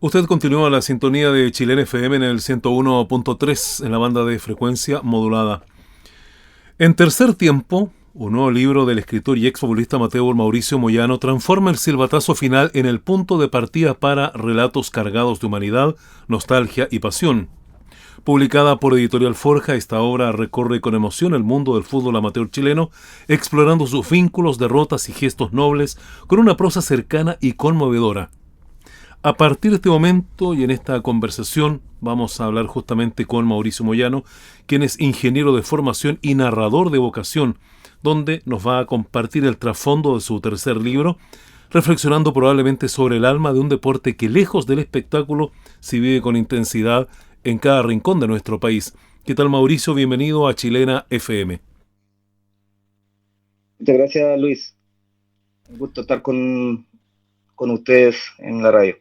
Usted continúa la sintonía de Chilena FM en el 101.3 en la banda de frecuencia modulada. En tercer tiempo, un nuevo libro del escritor y exfutbolista amateur Mauricio Moyano transforma el silbatazo final en el punto de partida para relatos cargados de humanidad, nostalgia y pasión. Publicada por Editorial Forja, esta obra recorre con emoción el mundo del fútbol amateur chileno, explorando sus vínculos, derrotas y gestos nobles con una prosa cercana y conmovedora. A partir de este momento y en esta conversación vamos a hablar justamente con Mauricio Moyano, quien es ingeniero de formación y narrador de vocación, donde nos va a compartir el trasfondo de su tercer libro, reflexionando probablemente sobre el alma de un deporte que lejos del espectáculo se vive con intensidad en cada rincón de nuestro país. ¿Qué tal, Mauricio? Bienvenido a Chilena FM. Muchas gracias, Luis. Un gusto estar con ustedes en la radio.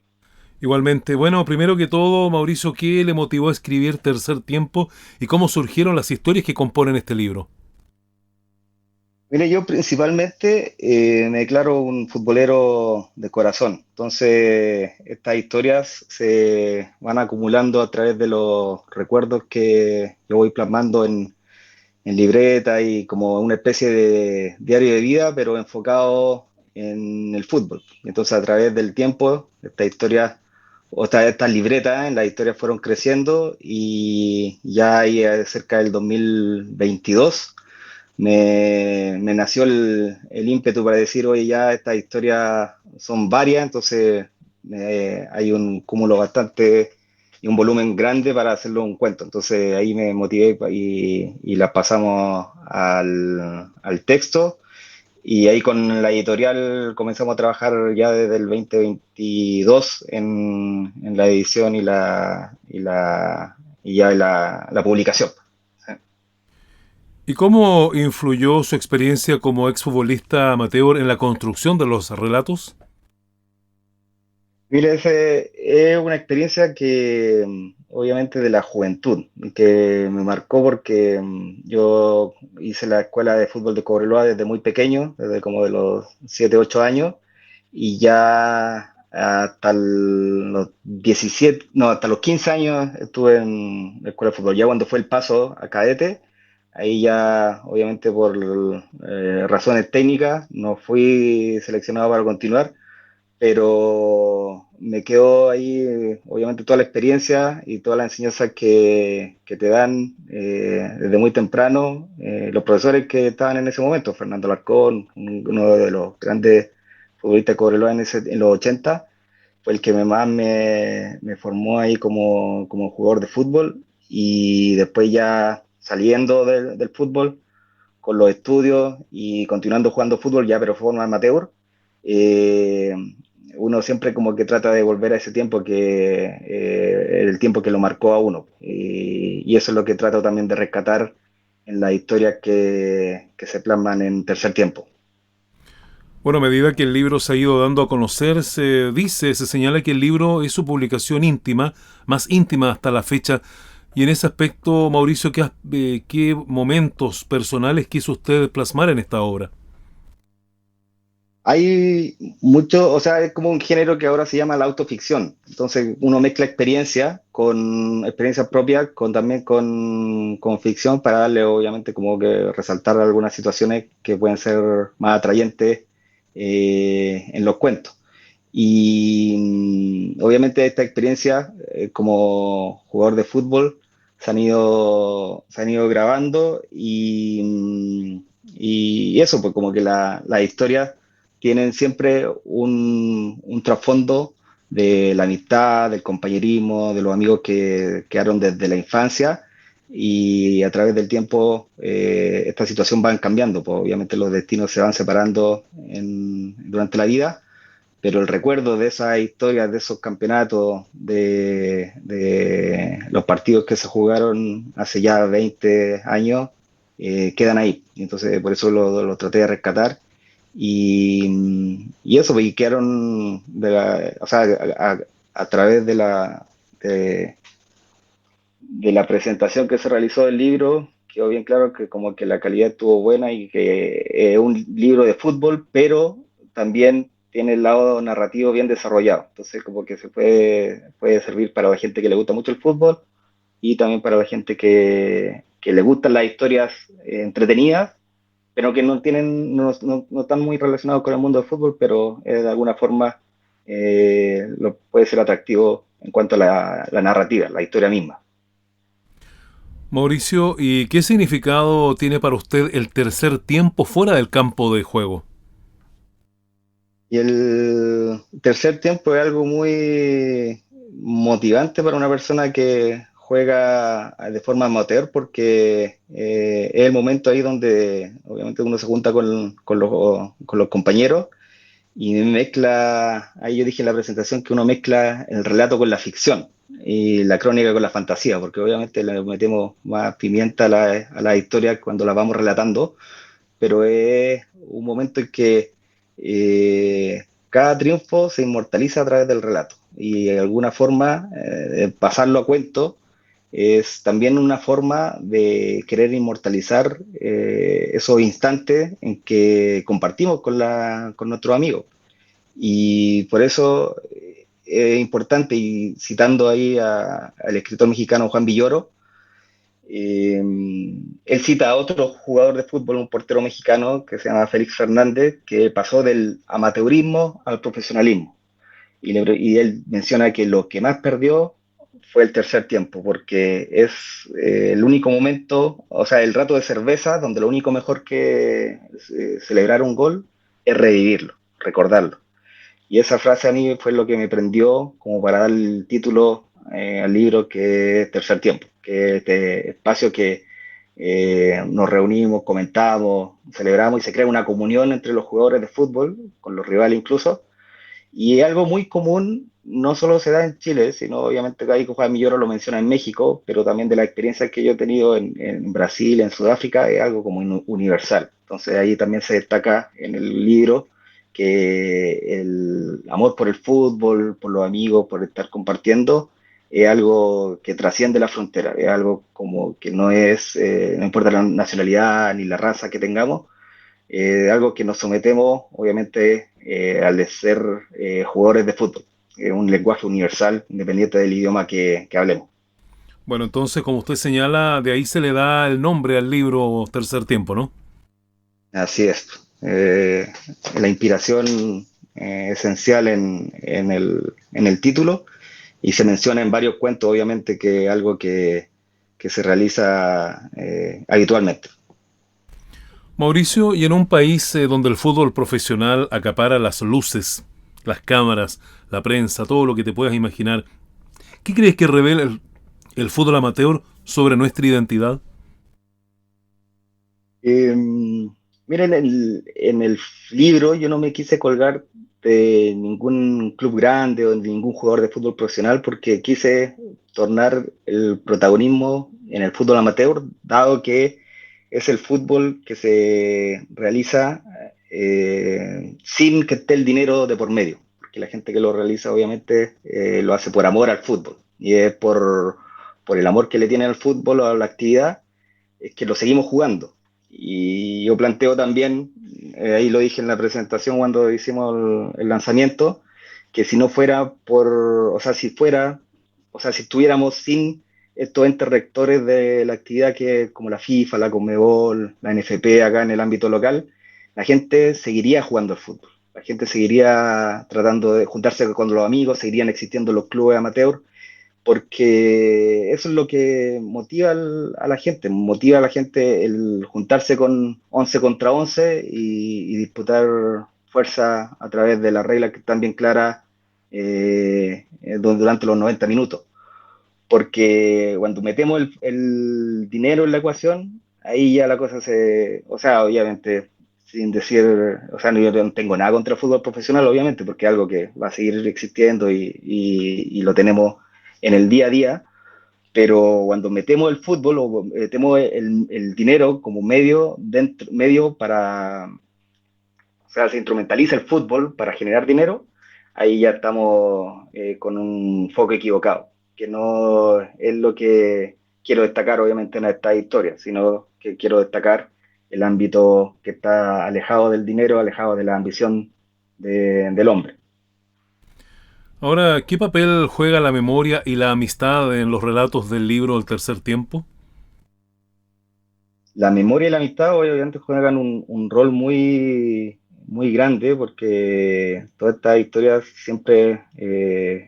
Igualmente, bueno, primero que todo, Mauricio, ¿qué le motivó a escribir Tercer Tiempo y cómo surgieron las historias que componen este libro? Mire, yo principalmente me declaro un futbolero de corazón. Entonces, estas historias se van acumulando a través de los recuerdos que yo voy plasmando en libreta y como una especie de diario de vida, pero enfocado en el fútbol. Entonces, a través del tiempo, estas historias, o estas libretas, las historias fueron creciendo y ya ahí cerca del 2022 me nació el ímpetu para decir, oye, ya estas historias son varias, entonces hay un cúmulo bastante y un volumen grande para hacerlo un cuento. Entonces ahí me motivé y las pasamos al texto y ahí con la editorial comenzamos a trabajar ya desde el 2022 en la edición y ya la publicación. ¿Y cómo influyó su experiencia como exfutbolista amateur en la construcción de los relatos? Mire, es una experiencia que obviamente de la juventud, que me marcó porque yo hice la escuela de fútbol de Cobreloa desde muy pequeño, desde como de los 7 8 años, y ya hasta los 17 no, hasta los 15 años estuve en la escuela de fútbol. Ya cuando fue el paso a cadete, ahí ya obviamente por razones técnicas no fui seleccionado para continuar, pero me quedó ahí, obviamente, toda la experiencia y toda la enseñanza que te dan desde muy temprano los profesores que estaban en ese momento. Fernando Larcón, uno de los grandes futbolistas de Cobreloa en los 80, fue el que más me formó ahí como jugador de fútbol, y después ya saliendo del fútbol con los estudios y continuando jugando fútbol ya, pero de forma amateur. eh, Uno siempre como que trata de volver a ese tiempo que el tiempo que lo marcó a uno. Y eso es lo que trato también de rescatar en las historias que se plasman en tercer tiempo. Bueno, a medida que el libro se ha ido dando a conocer, se señala que el libro es su publicación íntima, más íntima hasta la fecha. Y en ese aspecto, Mauricio, ¿qué momentos personales quiso usted plasmar en esta obra? Hay mucho, o sea, es como un género que ahora se llama la autoficción. Entonces uno mezcla experiencias propias también con ficción para darle obviamente como que resaltar algunas situaciones que pueden ser más atrayentes en los cuentos. Y obviamente esta experiencia como jugador de fútbol se han ido grabando y eso, pues como que la historia tienen siempre un trasfondo de la amistad, del compañerismo, de los amigos que quedaron desde la infancia, y a través del tiempo esta situación va cambiando, pues obviamente los destinos se van separando durante la vida, pero el recuerdo de esas historias, de esos campeonatos, de los partidos que se jugaron hace ya 20 años, quedan ahí. Y entonces por eso lo traté de rescatar y eso, pues, y quedaron o sea, a través de, de la presentación que se realizó del libro, quedó bien claro que como que la calidad estuvo buena y que es un libro de fútbol, pero también tiene el lado narrativo bien desarrollado. Entonces, como que puede servir para la gente que le gusta mucho el fútbol y también para la gente que le gustan las historias entretenidas, pero que no están muy relacionados con el mundo del fútbol, pero de alguna forma puede ser atractivo en cuanto a la narrativa, la historia misma. Mauricio, ¿y qué significado tiene para usted el tercer tiempo fuera del campo de juego? Y el tercer tiempo es algo muy motivante para una persona que juega de forma amateur porque es el momento ahí donde obviamente uno se junta con los compañeros y mezcla, ahí yo dije en la presentación que uno mezcla el relato con la ficción y la crónica con la fantasía, porque obviamente le metemos más pimienta a la historia cuando la vamos relatando, pero es un momento en que cada triunfo se inmortaliza a través del relato y de alguna forma pasarlo a cuento es también una forma de querer inmortalizar esos instantes en que compartimos con nuestros amigos. Y por eso es importante, y citando ahí al escritor mexicano Juan Villoro, eh, él cita a otro jugador de fútbol, un portero mexicano que se llama Félix Fernández, que pasó del amateurismo al profesionalismo. Y él menciona que lo que más perdió fue el tercer tiempo, porque es el único momento, o sea, el rato de cerveza, donde lo único mejor que celebrar un gol es revivirlo, recordarlo. Y esa frase a mí fue lo que me prendió como para dar el título al libro, que es Tercer Tiempo, que es este espacio que nos reunimos, comentamos, celebramos y se crea una comunión entre los jugadores de fútbol, con los rivales incluso, y es algo muy común, no solo se da en Chile, sino obviamente que ahí Juan Milloro lo menciona en México, pero también de la experiencia que yo he tenido en Brasil, en Sudáfrica, es algo como universal. Entonces ahí también se destaca en el libro que el amor por el fútbol, por los amigos, por estar compartiendo, es algo que trasciende la frontera, es algo como que no es, no importa la nacionalidad ni la raza que tengamos, algo que nos sometemos, obviamente, al ser jugadores de fútbol. Es un lenguaje universal, independiente del idioma que hablemos. Bueno, entonces, como usted señala, de ahí se le da el nombre al libro Tercer Tiempo, ¿no? Así es. La inspiración esencial en el título, y se menciona en varios cuentos, obviamente, que es algo que se realiza habitualmente. Mauricio, y en un país donde el fútbol profesional acapara las luces, las cámaras, la prensa, todo lo que te puedas imaginar, ¿qué crees que revela el fútbol amateur sobre nuestra identidad? Eh, Miren, en el libro yo no me quise colgar de ningún club grande o de ningún jugador de fútbol profesional, porque quise tornar el protagonismo en el fútbol amateur, dado que es el fútbol que se realiza sin que esté el dinero de por medio, porque la gente que lo realiza obviamente lo hace por amor al fútbol, y es por el amor que le tiene al fútbol o a la actividad, es que lo seguimos jugando. Y yo planteo también, ahí lo dije en la presentación cuando hicimos el lanzamiento, que si no fuera o sea, si estuviéramos sin estos entes rectores de la actividad, que como la FIFA, la Conmebol, la NFP acá en el ámbito local, la gente seguiría jugando al fútbol. La gente seguiría tratando de juntarse con los amigos, seguirían existiendo los clubes amateur, porque eso es lo que motiva a la gente, motiva a la gente el juntarse con 11 contra 11 y disputar fuerza a través de las reglas que están bien claras durante los 90 minutos. Porque cuando metemos el dinero en la ecuación, ahí ya la cosa o sea, obviamente, sin decir, o sea, yo no tengo nada contra el fútbol profesional, obviamente, porque es algo que va a seguir existiendo y lo tenemos en el día a día, pero cuando metemos el fútbol o metemos el dinero como medio para, o sea, se instrumentaliza el fútbol para generar dinero, ahí ya estamos con un foco equivocado, que no es lo que quiero destacar obviamente en esta historia, sino que quiero destacar el ámbito que está alejado del dinero, alejado de la ambición del hombre. Ahora, ¿qué papel juega la memoria y la amistad en los relatos del libro El tercer tiempo? La memoria y la amistad obviamente juegan un rol muy grande porque todas estas historias siempre,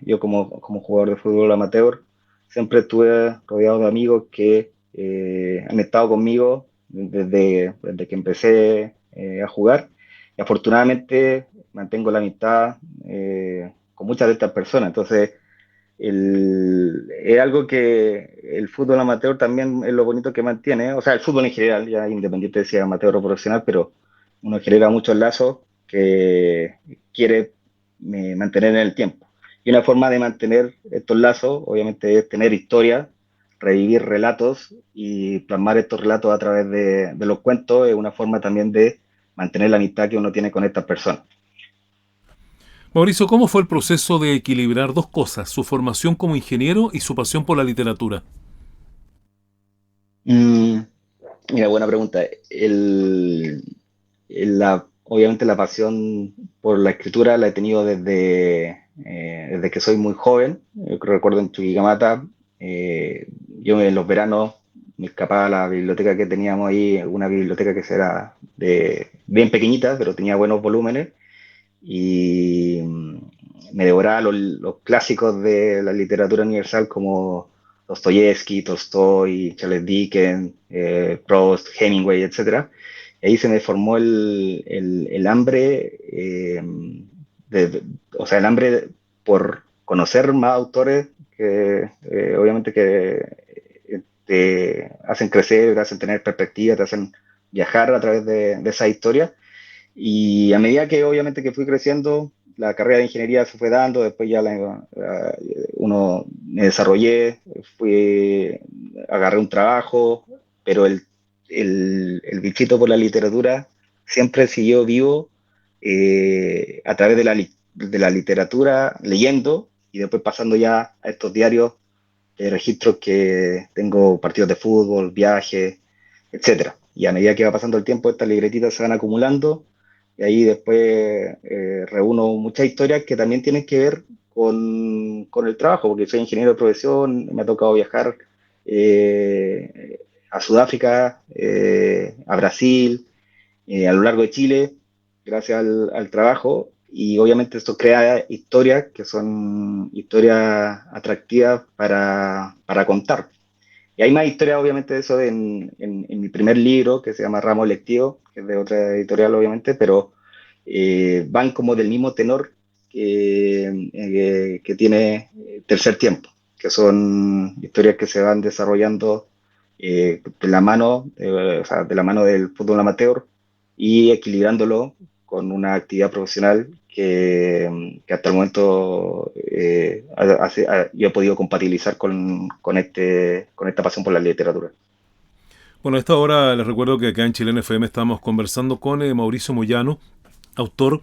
yo como jugador de fútbol amateur, siempre estuve rodeado de amigos que han estado conmigo desde que empecé a jugar y afortunadamente mantengo la amistad con muchas de estas personas. Entonces, es algo que el fútbol amateur también es lo bonito que mantiene, o sea, el fútbol en general, ya independiente de si es amateur o profesional, pero uno genera muchos lazos que quiere mantener en el tiempo. Y una forma de mantener estos lazos, obviamente, es tener historia, revivir relatos y plasmar estos relatos a través de los cuentos, es una forma también de mantener la amistad que uno tiene con estas personas. Mauricio, ¿cómo fue el proceso de equilibrar dos cosas, su formación como ingeniero y su pasión por la literatura? Mm, Mira, buena pregunta. Obviamente la pasión por la escritura la he tenido desde que soy muy joven. Recuerdo en Chuquicamata, yo en los veranos me escapaba a la biblioteca que teníamos ahí, una biblioteca que era bien pequeñita, pero tenía buenos volúmenes, y me devoraba los clásicos de la literatura universal como Dostoyevsky, Tolstoy, Charles Dickens, Proust, Hemingway, etcétera. Y ahí se me formó el hambre, de- o sea, el hambre por conocer más autores que obviamente que te hacen crecer, te hacen tener perspectiva, te hacen viajar a través de esa historia. Y a medida que obviamente que fui creciendo, la carrera de ingeniería se fue dando, después ya uno me desarrollé, agarré un trabajo, pero el bichito por la literatura siempre siguió vivo a través de la literatura, leyendo y después pasando ya a estos diarios de registros que tengo, partidos de fútbol, viajes, etcétera. Y a medida que va pasando el tiempo, estas libretitas se van acumulando y ahí después reúno muchas historias que también tienen que ver con el trabajo, porque soy ingeniero de profesión, me ha tocado viajar a Sudáfrica, a Brasil, a lo largo de Chile, gracias al trabajo. Y obviamente esto crea historias que son historias atractivas para contar. Y hay más historias, obviamente, de eso en mi primer libro, que se llama Ramo Lectivo, que es de otra editorial, obviamente, pero van como del mismo tenor que tiene Tercer Tiempo, que son historias que se van desarrollando de la mano, o sea, de la mano del fútbol amateur y equilibrándolo con una actividad profesional que hasta el momento yo he podido compatibilizar con esta pasión por la literatura. Bueno, a esta hora les recuerdo que acá en Chilena FM estamos conversando con Mauricio Moyano, autor,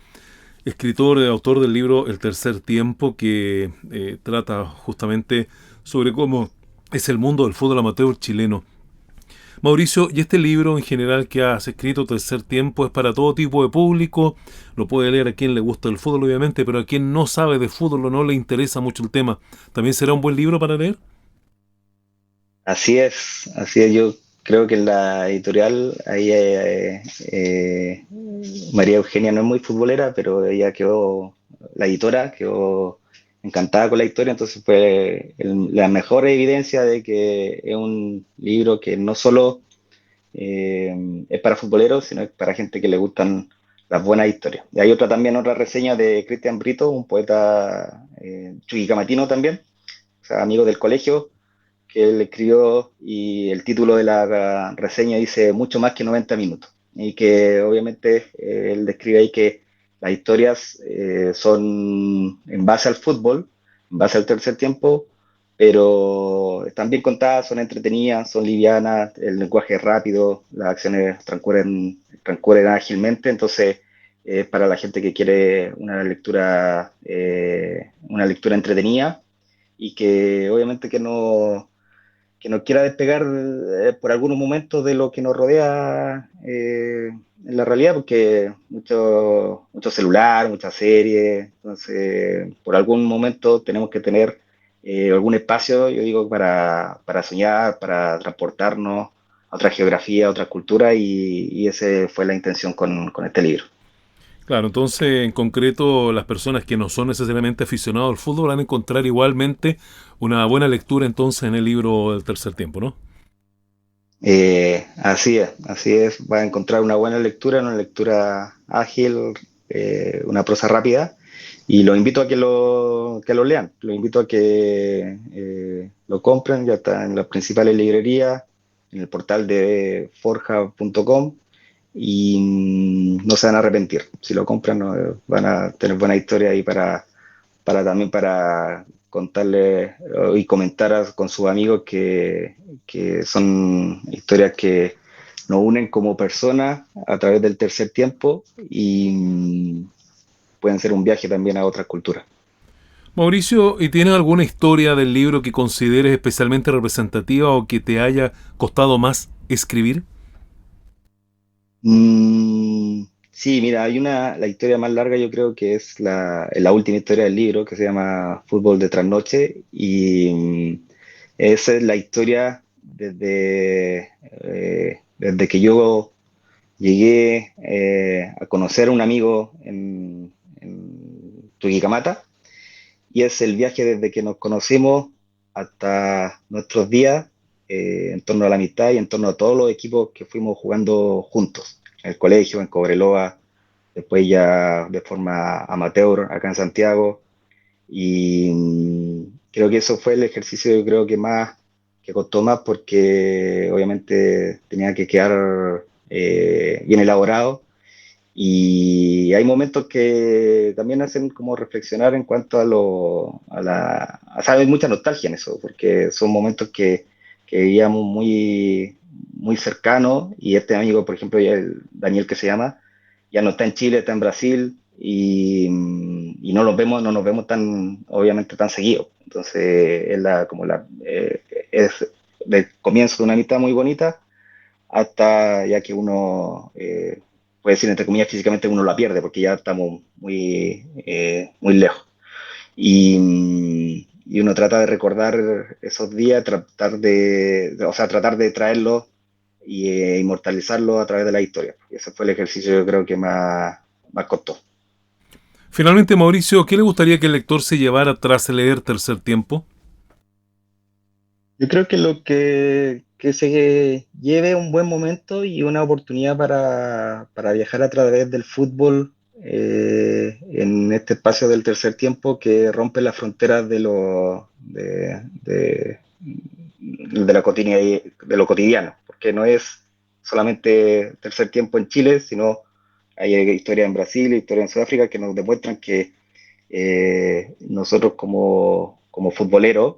escritor, autor del libro El tercer tiempo, que trata justamente sobre cómo es el mundo del fútbol amateur chileno. Mauricio, ¿y este libro en general que has escrito, Tercer Tiempo, es para todo tipo de público? Lo puede leer a quien le gusta el fútbol, obviamente, pero a quien no sabe de fútbol o no le interesa mucho el tema, ¿también será un buen libro para leer? Así es, yo creo que en la editorial ahí María Eugenia no es muy futbolera, pero ella quedó, la editora quedó encantada con la historia, entonces fue la mejor evidencia de que es un libro que no solo es para futboleros, sino es para gente que le gustan las buenas historias. Y hay otra reseña de Cristian Brito, un poeta chuquicamatino también, o sea, amigo del colegio, que él escribió, y el título de la reseña dice mucho más que 90 minutos. Y que obviamente él describe ahí que las historias son en base al fútbol, en base al tercer tiempo, pero están bien contadas, son entretenidas, son livianas, el lenguaje es rápido, las acciones transcurren ágilmente, entonces es para la gente que quiere una lectura entretenida y que obviamente que no, que nos quiera despegar por algunos momentos de lo que nos rodea en la realidad, porque mucho celular, muchas series, entonces por algún momento tenemos que tener algún espacio, yo digo, para soñar, para transportarnos a otra geografía, a otra cultura, y esa fue la intención con este libro. Claro, entonces en concreto las personas que no son necesariamente aficionados al fútbol van a encontrar igualmente una buena lectura entonces en el libro del tercer tiempo, ¿no? Así es, va a encontrar una lectura ágil, una prosa rápida, y los invito a que lo lean, los invito a que lo compren, ya está en las principales librerías, en el portal de forja.com, y no se van a arrepentir. Si lo compran, van a tener buena historia ahí también para contarle y comentar con sus amigos que son historias que nos unen como personas a través del tercer tiempo y pueden ser un viaje también a otras culturas. Mauricio, ¿y tienes alguna historia del libro que consideres especialmente representativa o que te haya costado más escribir? Sí, mira, la historia más larga yo creo que es la última historia del libro, que se llama Fútbol de Trasnoche, y esa es la historia desde que yo llegué a conocer a un amigo en Tuquicamata, y es el viaje desde que nos conocimos hasta nuestros días, en torno a la amistad y en torno a todos los equipos que fuimos jugando juntos, en el colegio, en Cobreloa, después ya de forma amateur acá en Santiago, y creo que eso fue el ejercicio, yo creo que costó más, porque obviamente tenía que quedar bien elaborado, y hay momentos que también hacen como reflexionar en cuanto hay mucha nostalgia en eso, porque son momentos que vivíamos muy cercanos, y este amigo, por ejemplo, ya el Daniel, que se llama, ya no está en Chile, está en Brasil, y no nos vemos obviamente tan seguido. Entonces es del comienzo de una amistad muy bonita hasta ya que uno, puede decir entre comillas, físicamente uno la pierde, porque ya estamos muy lejos. Y uno trata de recordar esos días, o sea, tratar de traerlos y inmortalizarlos a través de la historia. Y ese fue el ejercicio, yo creo, que más costó. Finalmente, Mauricio, ¿qué le gustaría que el lector se llevara tras leer Tercer Tiempo? Yo creo que que se lleve un buen momento y una oportunidad para viajar a través del fútbol, en este espacio del tercer tiempo que rompe las fronteras de de lo cotidiano, porque no es solamente tercer tiempo en Chile, sino hay historia en Brasil, historia en Sudáfrica, que nos demuestran que nosotros como futboleros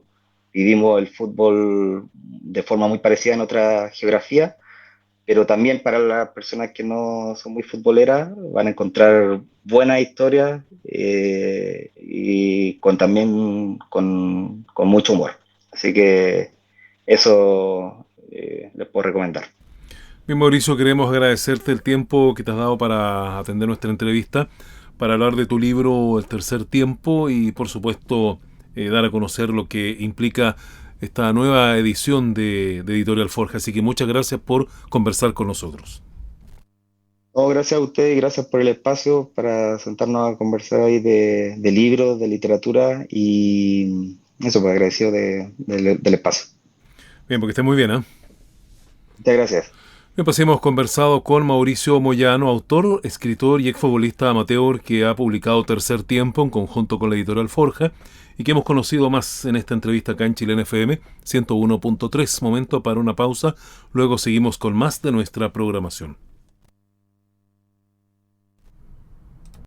vivimos el fútbol de forma muy parecida en otra geografía, pero también para las personas que no son muy futboleras van a encontrar buenas historias, y también con mucho humor. Así que eso les puedo recomendar. Bien, Mauricio, queremos agradecerte el tiempo que te has dado para atender nuestra entrevista, para hablar de tu libro El Tercer Tiempo y, por supuesto, dar a conocer lo que implica esta nueva edición de Editorial Forja. Así que muchas gracias por conversar con nosotros. No, gracias a ustedes y gracias por el espacio para sentarnos a conversar ahí de libros, de literatura, y eso, pues agradecido del espacio. Bien, porque esté muy bien, ¿eh? Muchas gracias. Bien, pues hemos conversado con Mauricio Moyano, autor, escritor y exfutbolista amateur que ha publicado Tercer Tiempo en conjunto con la editorial Forja y que hemos conocido más en esta entrevista acá en Chilena FM 101.3. Momento para una pausa, luego seguimos con más de nuestra programación.